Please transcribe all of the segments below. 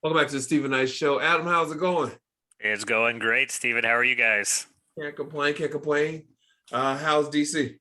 Welcome back to the Stephen Knight Show. Adam, how's it going? It's going great, Steven. How are you guys? Can't complain, can't complain. How's DC?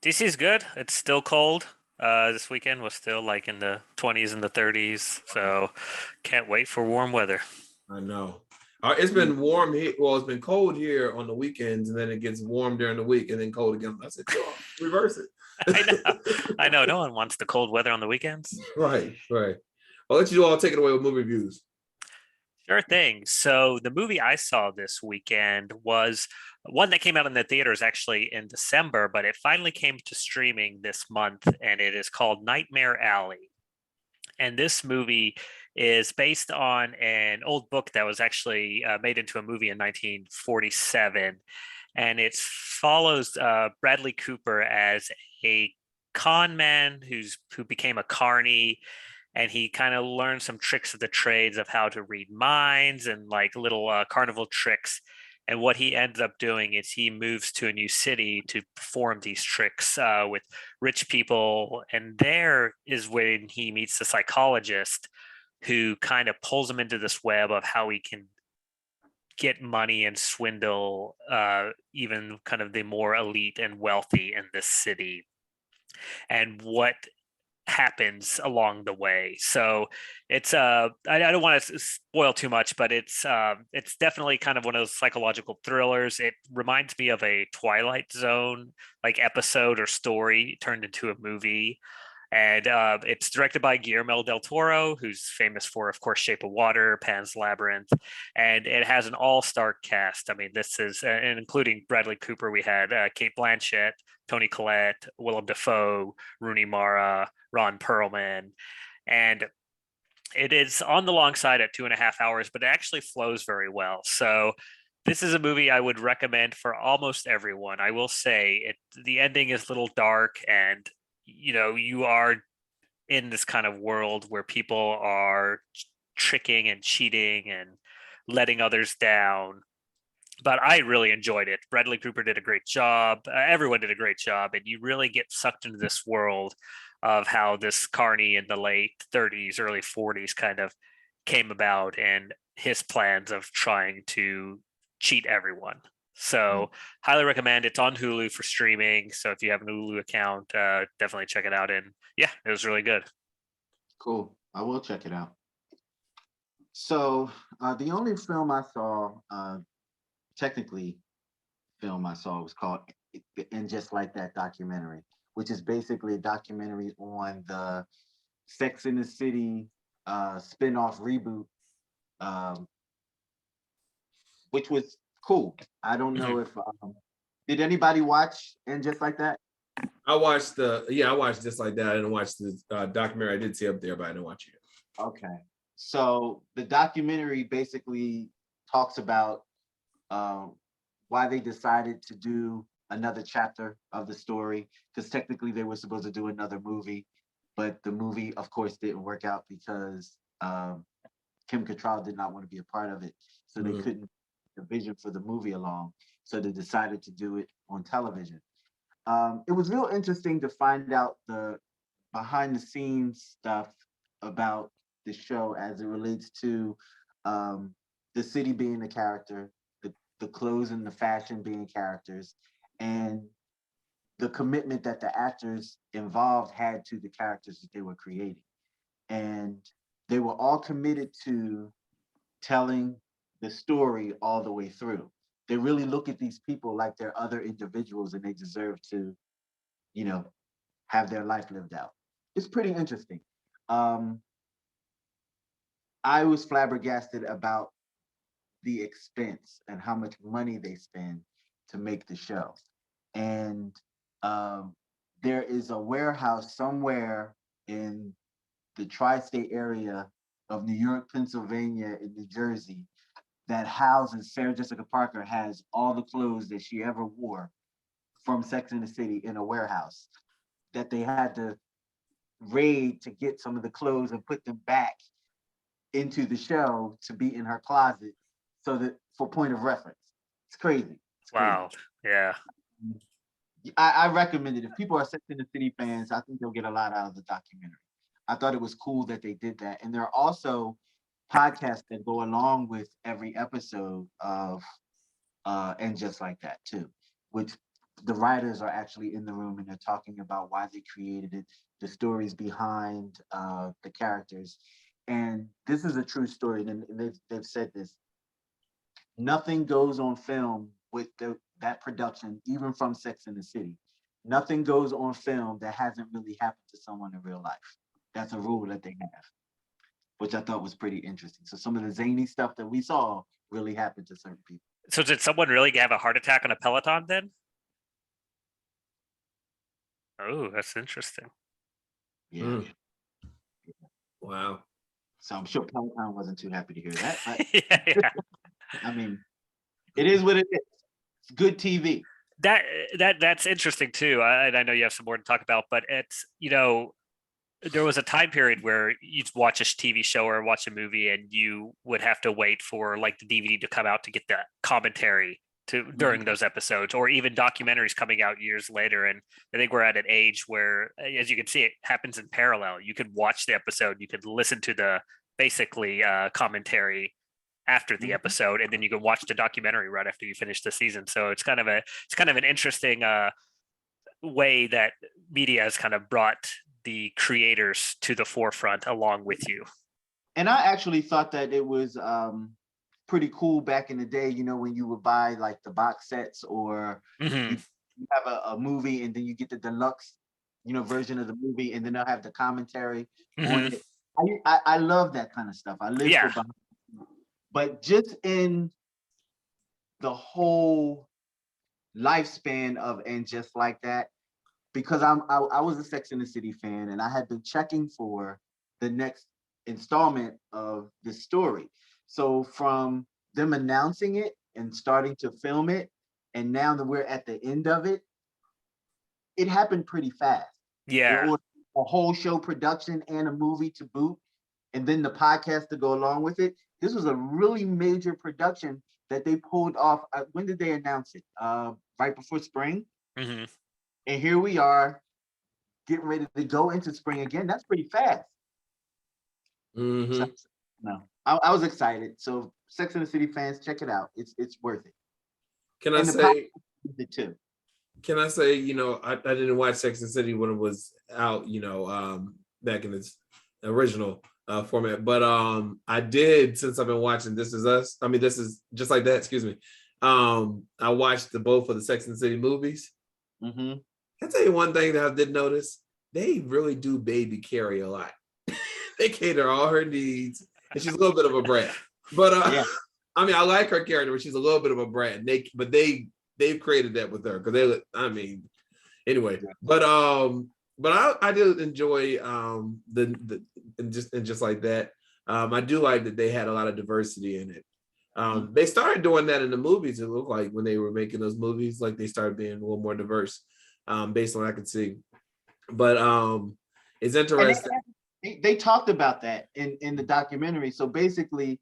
DC's good. It's still cold. This weekend was still like in the 20s and the 30s, so can't wait for warm weather. I know. It's been warm here. Well, it's been cold here on the weekends, and then it gets warm during the week and then cold again. I said, "Oh, reverse I know. it." I know. No one wants the cold weather on the weekends. Right, right. I'll let you all take it away with movie reviews. Sure thing. So the movie I saw this weekend was one that came out in the theaters actually in December, but it finally came to streaming this month, and it is called Nightmare Alley. And this movie is based on an old book that was actually made into a movie in 1947, and it follows Bradley Cooper as a con man who became a carny, and he kind of learned some tricks of the trades of how to read minds and like little carnival tricks. And what he ends up doing is he moves to a new city to perform these tricks with rich people. And there is when he meets the psychologist who kind of pulls him into this web of how he can get money and swindle even kind of the more elite and wealthy in this city, and what happens along the way. So it's I don't want to spoil too much, but it's definitely kind of one of those psychological thrillers. It reminds me of a Twilight Zone like episode or story turned into a movie. And it's directed by Guillermo del Toro, who's famous for, of course, Shape of Water, Pan's Labyrinth, and it has an all-star cast. I mean, this is, and including Bradley Cooper, we had Kate Blanchett, Toni Collette, Willem Dafoe, Rooney Mara, Ron Perlman, and it is on the long side at 2.5 hours, but it actually flows very well. So this is a movie I would recommend for almost everyone. I will say the ending is a little dark, and you are in this kind of world where people are tricking and cheating and letting others down. But I really enjoyed it. Bradley Cooper did a great job. Everyone did a great job, and you really get sucked into this world of how this carney in the late 30s, early 40s kind of came about, and his plans of trying to cheat everyone. So highly recommend. It's on Hulu for streaming. So if you have a Hulu account, definitely check it out. And yeah, it was really good. Cool. I will check it out. So the only film I saw, technically film I saw, was called "And Just Like That" documentary, which is basically a documentary on the Sex in the City spin-off reboot, um, which was cool. I don't know if did anybody watch "And Just Like That"? I watched Just Like That. I didn't watch the documentary. I did see up there, but I didn't watch it. Okay. So the documentary basically talks about why they decided to do another chapter of the story, because technically they were supposed to do another movie, but the movie, of course, didn't work out because Kim Cattrall did not want to be a part of it, so they couldn't the vision for the movie along, so they decided to do it on television. It was real interesting to find out the behind the scenes stuff about the show as it relates to the city being the character, the clothes and the fashion being characters, and the commitment that the actors involved had to the characters that they were creating. And they were all committed to telling the story all the way through. They really look at these people like they're other individuals and they deserve to, you know, have their life lived out. It's pretty interesting. Um, I was flabbergasted about the expense and how much money they spend to make the show. And um, there is a warehouse somewhere in the tri-state area of New York, Pennsylvania, and New Jersey that houses Sarah Jessica Parker has all the clothes that she ever wore from Sex and the City in a warehouse that they had to raid to get some of the clothes and put them back into the show to be in her closet so that for point of reference. It's crazy. It's crazy. Wow. Yeah. I recommend it. If people are Sex and the City fans, I think they'll get a lot out of the documentary. I thought it was cool that they did that. And there are also podcasts that go along with every episode of And Just Like That too, which the writers are actually in the room and they're talking about why they created it, the stories behind the characters. And this is a true story, and they've said this. Nothing goes on film with that production, even from Sex and the City. Nothing goes on film that hasn't really happened to someone in real life. That's a rule that they have, which I thought was pretty interesting. So some of the zany stuff that we saw really happened to certain people. So did someone really have a heart attack on a Peloton then? Oh, that's interesting. Yeah. Mm. Wow. So I'm sure Peloton wasn't too happy to hear that. But yeah. I mean, it is what it is. It's good TV. That's interesting too. And I know you have some more to talk about, but it's, there was a time period where you'd watch a TV show or watch a movie and you would have to wait for like the DVD to come out to get the commentary during those episodes, or even documentaries coming out years later. And I think we're at an age where, as you can see, it happens in parallel. You could watch the episode, you could listen to the basically commentary after the episode, and then you can watch the documentary right after you finish the season. So it's kind of an interesting way that media has kind of brought the creators to the forefront along with you. And I actually thought that it was pretty cool back in the day, when you would buy like the box sets, or you have a movie and then you get the deluxe, version of the movie, and then they'll have the commentary on it. I love that kind of stuff. I live for behind. But just in the whole lifespan of And Just Like That, because I was a Sex and the City fan, and I had been checking for the next installment of this story. So from them announcing it and starting to film it, and now that we're at the end of it, it happened pretty fast. Yeah. There was a whole show production and a movie to boot, and then the podcast to go along with it. This was a really major production that they pulled off. When did they announce it? Right before spring. Mm-hmm. And here we are getting ready to go into spring again. That's pretty fast. Mm-hmm. So, no, I was excited. So Sex and the City fans, check it out. It's worth it. Can I say it too? Can I say, I didn't watch Sex and the City when it was out, back in its original format, but I did, since I've been watching This Is Us. I mean, This Is Just Like That. Excuse me. I watched both of the Sex and the City movies. Mm-hmm. I'll tell you one thing that I did notice: they really do baby Carrie a lot. They cater all her needs, and she's a little bit of a brat. But Yeah. I mean, I like her character, but she's a little bit of a brat. And they've created that with her because anyway. But I did enjoy just like that. I do like that they had a lot of diversity in it. They started doing that in the movies. It looked like when they were making those movies, like they started being a little more diverse, based on what I could see. But it's interesting. They talked about that in the documentary. So basically,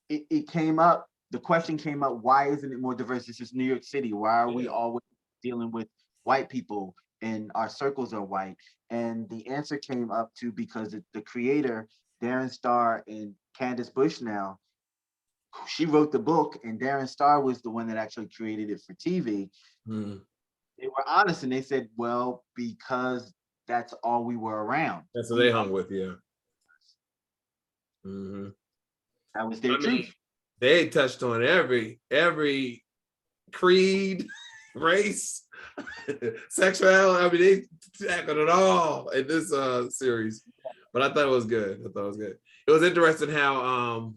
it came up. The question came up: why isn't it more diverse? This is New York City. Why are we always dealing with white people and our circles are white? And the answer came up to because the creator, Darren Star and Candace Bushnell, she wrote the book, and Darren Star was the one that actually created it for TV. They were honest, and they said, well, because that's all we were around. That's what they hung with, yeah. Mm-hmm. That was their truth. They touched on every creed, race, sexuality. I mean, they tackled it all in this series. But I thought it was good. It was interesting how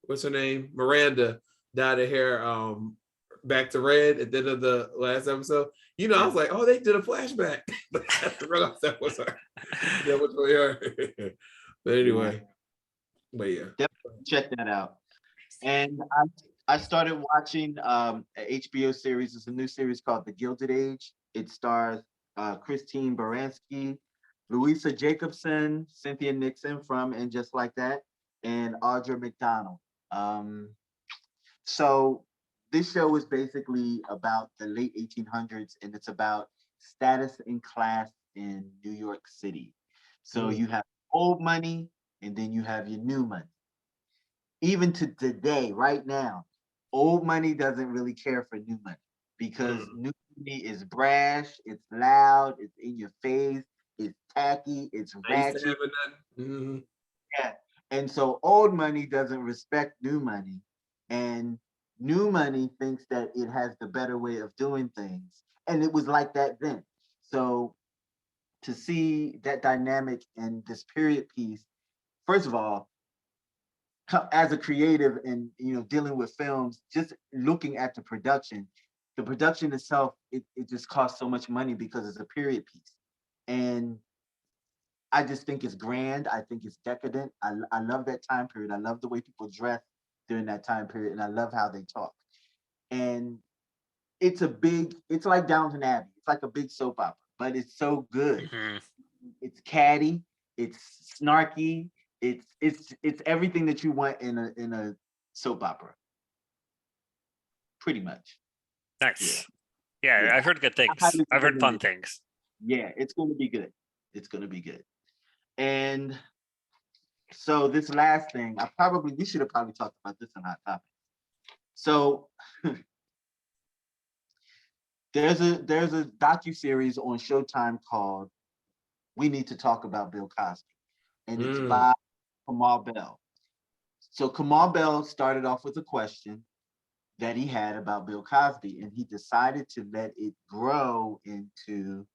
what's her name? Miranda dyed her hair back to red at the end of the last episode. I was like, oh, they did a flashback. But I have to realize that was her. That was really her. But anyway. But yeah. Definitely check that out. And I started watching an HBO series. It's a new series called The Gilded Age. It stars Christine Baranski, Louisa Jacobson, Cynthia Nixon from And Just Like That, and Audra McDonald. So this show is basically about the late 1800s, and it's about status and class in New York City. So you have old money, and then you have your new money. even to today, right now, old money doesn't really care for new money because new money is brash, it's loud, it's in your face, it's tacky, it's I used to ratchet. have it. Yeah. And so old money doesn't respect new money. And new money thinks that it has the better way of doing things. And it was like that then. So to see that dynamic in this period piece, first of all, as a creative and dealing with films, just looking at the production itself, it just costs so much money because it's a period piece. And I just think it's grand. I think it's decadent. I love that time period. I love the way people dress during that time period, and I love how they talk. And it's like Downton Abbey. It's like a big soap opera, but it's so good. Mhm. It's catty. It's snarky. It's everything that you want in a soap opera, pretty much. Nice. Yeah, Yeah. I've heard good I things. highly I've heard recommend fun it. things. Yeah, it's going to be good. It's going to be good. And so this last thing, we should have probably talked about this on Hot Topic. So there's a docu-series on Showtime called We Need to Talk About Bill Cosby. And it's by Kamal Bell. So Kamal Bell started off with a question that he had about Bill Cosby, and he decided to let it grow into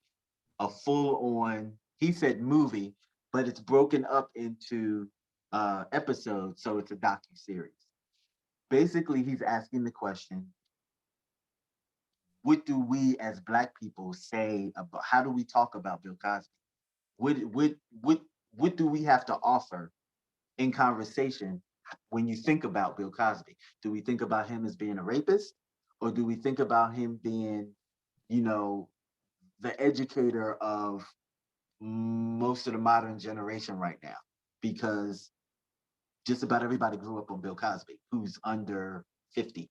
a full-on, he said movie, but it's broken up into episodes, so it's a docu-series. Basically, he's asking the question, what do we as Black people say about, how do we talk about Bill Cosby? What do we have to offer in conversation when you think about Bill Cosby? Do we think about him as being a rapist? Or do we think about him being, the educator of most of the modern generation right now? Because just about everybody grew up on Bill Cosby, who's under 50.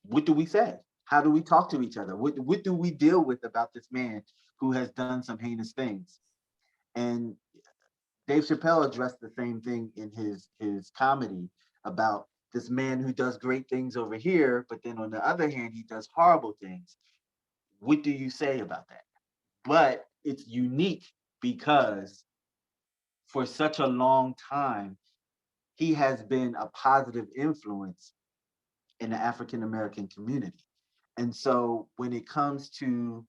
What do we say? How do we talk to each other? What do we deal with about this man who has done some heinous things? And Dave Chappelle addressed the same thing in his comedy about this man who does great things over here, but then on the other hand, he does horrible things. What do you say about that? But it's unique because for such a long time, he has been a positive influence in the African American community. And so when it comes to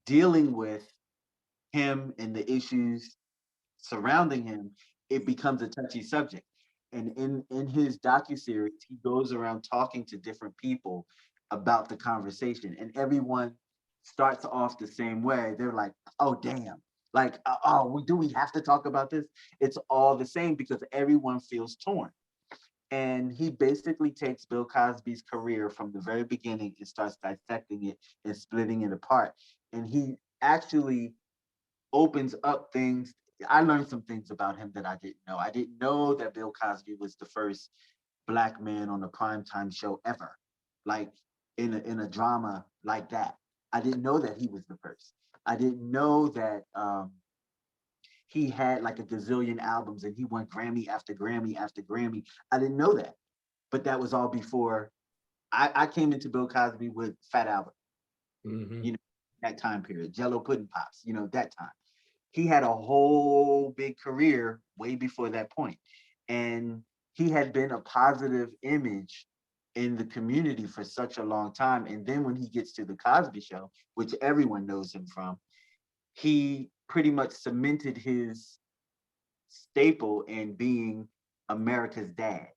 dealing with him and the issues surrounding him, it becomes a touchy subject. And in his docuseries, he goes around talking to different people about the conversation, and everyone starts off the same way. They're like, "Oh, damn! Like, do we have to talk about this?" It's all the same because everyone feels torn. And he basically takes Bill Cosby's career from the very beginning and starts dissecting it and splitting it apart. And he actually opens up things. I learned some things about him that I didn't know. I didn't know that Bill Cosby was the first Black man on a primetime show ever, like in a drama like that. I didn't know that he was the first. I didn't know that he had like a gazillion albums and he won Grammy after Grammy after Grammy. I didn't know that, but that was all before I came into Bill Cosby with Fat Albert, that time period, Jello Pudding Pops, that time. He had a whole big career way before that point. And he had been a positive image in the community for such a long time. And then when he gets to the Cosby Show, which everyone knows him from, he pretty much cemented his staple in being America's dad.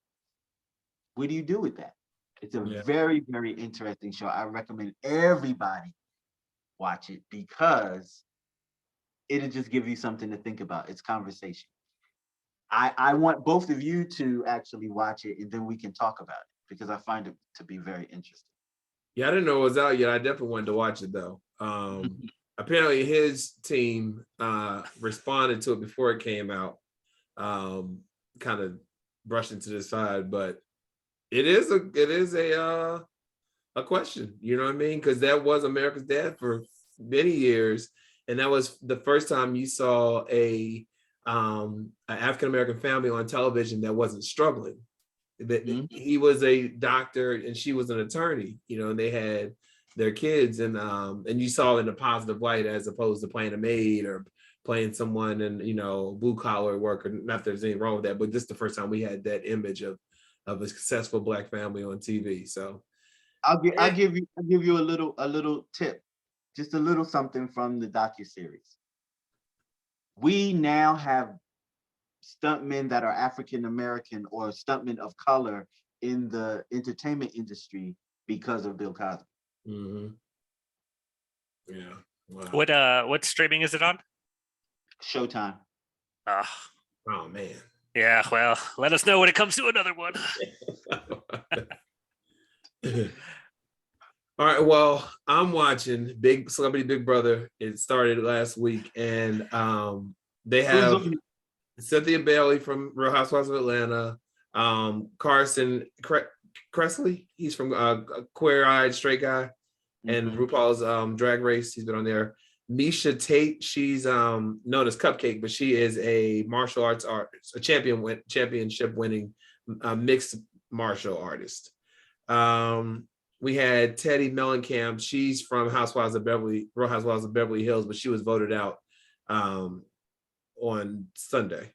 What do you do with that? It's a very, very interesting show. I recommend everybody watch it because it'll just give you something to think about. It's conversation. I want both of you to actually watch it and then we can talk about it because I find it to be very interesting. Yeah, I didn't know it was out yet. I definitely wanted to watch it though. Apparently his team responded to it before it came out, kind of brushed it to the side, but it is a question, you know what I mean? Because that was America's dad for many years, and that was the first time you saw a an African American family on television that wasn't struggling. That he was a doctor and she was an attorney, and they had their kids, and you saw it in a positive light as opposed to playing a maid or playing someone in blue collar work. Or not that there's anything wrong with that, but this is the first time we had that image of a successful Black family on TV. So I'll give you a little tip, just a little something from the docuseries. We now have stuntmen that are African American or stuntmen of color in the entertainment industry because of Bill Cosby. Mm-hmm. Yeah. Wow. What streaming is it on? Showtime. Oh man. Yeah, well, let us know when it comes to another one. All right, well, I'm watching Celebrity Big Brother. It started last week, and they have Cynthia Bailey from Real Housewives of Atlanta, Carson Kressley, he's from Queer Eyed Straight Guy, and RuPaul's Drag Race. He's been on there. Misha Tate, she's known as Cupcake, but she is a martial arts artist, a championship winning mixed martial artist. We had Teddy Mellencamp. She's from Real Housewives of Beverly Hills, but she was voted out on Sunday.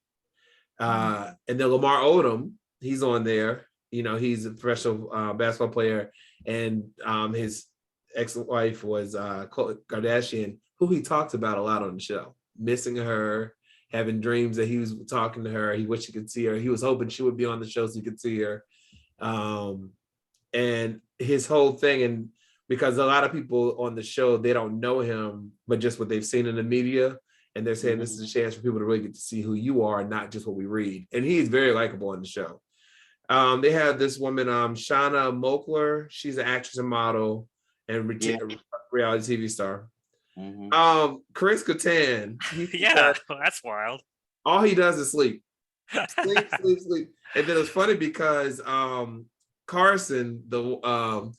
And then Lamar Odom, he's on there. He's a professional basketball player, and his ex-wife was Khloe Kardashian, who he talked about a lot on the show, missing her, having dreams that he was talking to her. He wished he could see her. He was hoping she would be on the show so he could see her. And his whole thing, and because a lot of people on the show, they don't know him, but just what they've seen in the media. And they're saying this is a chance for people to really get to see who you are, not just what we read. And he's very likable on the show. They have this woman, Shauna Mokler. She's an actress and model and reality TV star. Chris Kattan. That's wild. All he does is sleep. Sleep. And then it's funny because Carson, so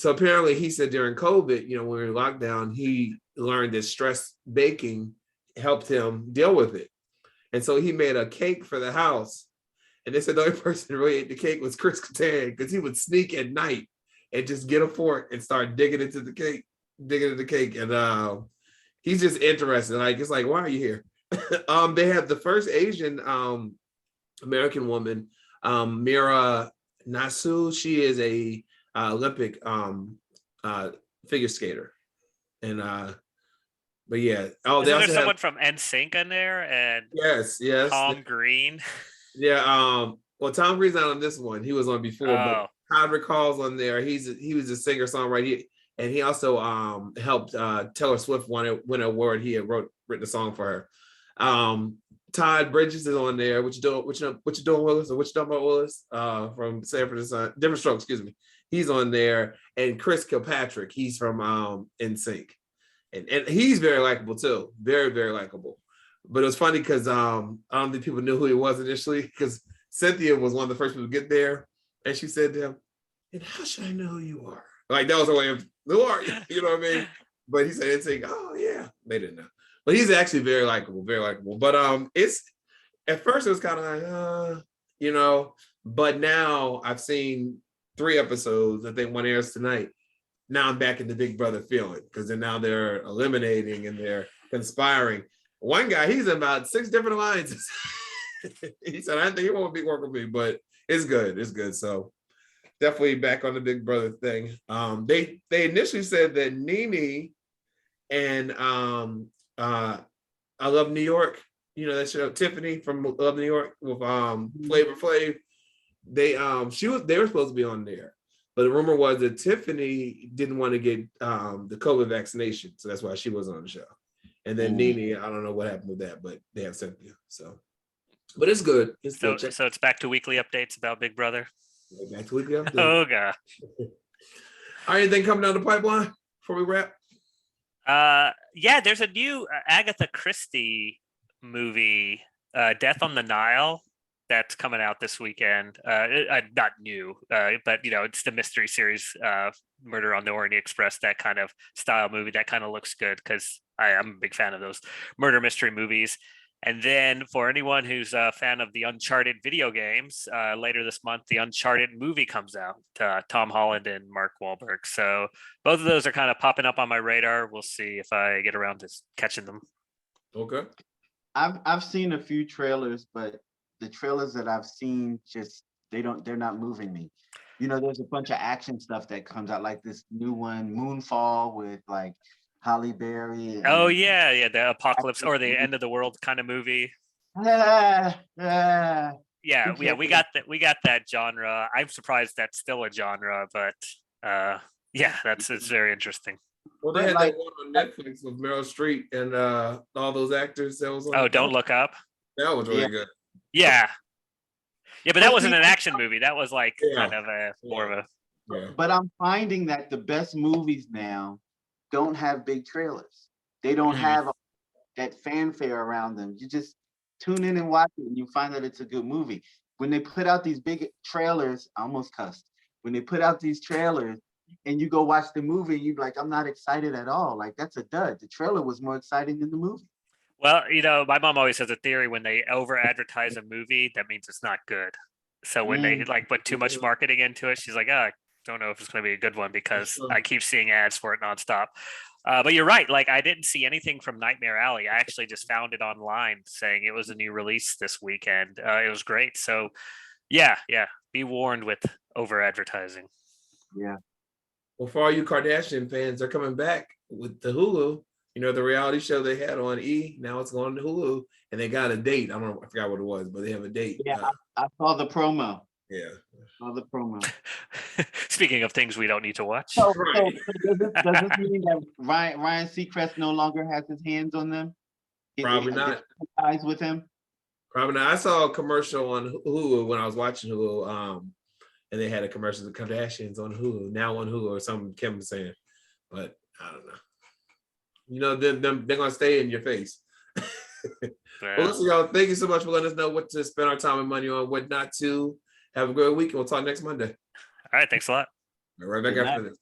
apparently he said during COVID, when we were in lockdown, he learned that stress baking helped him deal with it. And so he made a cake for the house. And they said the only person who really ate the cake was Chris Kattan, because he would sneak at night and just get a fork and start digging into the cake. And he's just interested. It's like, why are you here? They have the first Asian American woman, Mira Nasu. She is a Olympic figure skater. And but yeah. Oh, there's someone from NSYNC in there, and yes. Tom Green. Yeah. Well, Tom Green's not on this one. He was on before, but Todd Recall's on there. He was a singer songwriter, and he also helped Taylor Swift win an award. He had written a song for her. Todd Bridges is on there. What you doing, Willis? Or what you talking about, Willis? From Sanford and Son, Different Strokes, excuse me. He's on there, and Chris Kilpatrick. He's from NSYNC, and he's very likable too. Very, very likable. But it was funny because I don't think people knew who he was initially, because Cynthia was one of the first people to get there, and she said to him, "And how should I know who you are?" Like that was her way of, "Who are you?" You know what I mean? But he said, "NSYNC." Oh yeah, they didn't know. But he's actually very likable, very likable. But it's at first it was kind of like, but now I've seen 3 episodes. I think one airs tonight. Now I'm back in the Big Brother feeling, because now they're eliminating and they're conspiring. One guy, he's in about 6 different alliances. He said, "I think he won't be working with me," but it's good. It's good. So definitely back on the Big Brother thing. They initially said that Nene and I Love New York, that show, Tiffany from Love New York with Flavor Flav. They were supposed to be on there, but the rumor was that Tiffany didn't want to get the COVID vaccination, so that's why she wasn't on the show. And then Nene, I don't know what happened with that, but they have Cynthia. So, but it's good. So it's back to weekly updates about Big Brother. Back to weekly updates. Oh god. All right, anything coming down the pipeline before we wrap? Yeah, there's a new Agatha Christie movie, Death on the Nile, that's coming out this weekend. Not new, but it's the mystery series, Murder on the Orient Express, that kind of style movie. That kind of looks good because I'm a big fan of those murder mystery movies. And then for anyone who's a fan of the Uncharted video games, later this month, the Uncharted movie comes out, Tom Holland and Mark Wahlberg. So both of those are kind of popping up on my radar. We'll see if I get around to catching them. Okay. I've seen a few trailers, but the trailers that I've seen they're not moving me. You know, there's a bunch of action stuff that comes out, like this new one, Moonfall, with like Halle Berry. Oh yeah, the apocalypse or the end of the world kind of movie. Yeah, we got that genre. I'm surprised that's still a genre, but yeah, it's very interesting. Well, they had that one on Netflix with Meryl Streep and all those actors. That was on Don't Look Up. That was really good. Yeah, but that wasn't an action movie. That was like kind of more of a. Yeah. But I'm finding that the best movies now don't have big trailers. They don't have that fanfare around them. You just tune in and watch it, and you find that it's a good movie. When they put out these big trailers, I almost cussed. When they put out these trailers, and you go watch the movie, and you're like, I'm not excited at all. Like, that's a dud. The trailer was more exciting than the movie. Well, you know, my mom always has a theory: when they over advertise a movie, that means it's not good. So when they like put too much marketing into it, she's like, I don't know if it's going to be a good one because I keep seeing ads for it nonstop. But you're right. Like, I didn't see anything from Nightmare Alley. I actually just found it online saying it was a new release this weekend. It was great. So yeah. Be warned with over advertising. Yeah. Well, for all you Kardashian fans, they're coming back with the Hulu. You know, the reality show they had on E. Now it's going to Hulu, and they got a date. I forgot what it was, but they have a date. Yeah, I saw the promo. Yeah. Saw the promo. Speaking of things we don't need to watch. So does this mean that Ryan Seacrest no longer has his hands on them? Probably not. Ties with him? Probably not. I saw a commercial on Hulu when I was watching Hulu, and they had a commercial of the Kardashians on Hulu, now on Hulu, or something Kim was saying. But I don't know. You know, they're going to stay in your face. Well, listen, y'all, thank you so much for letting us know what to spend our time and money on, what not to. Have a good week, and we'll talk next Monday. All right, thanks a lot. Right back after this.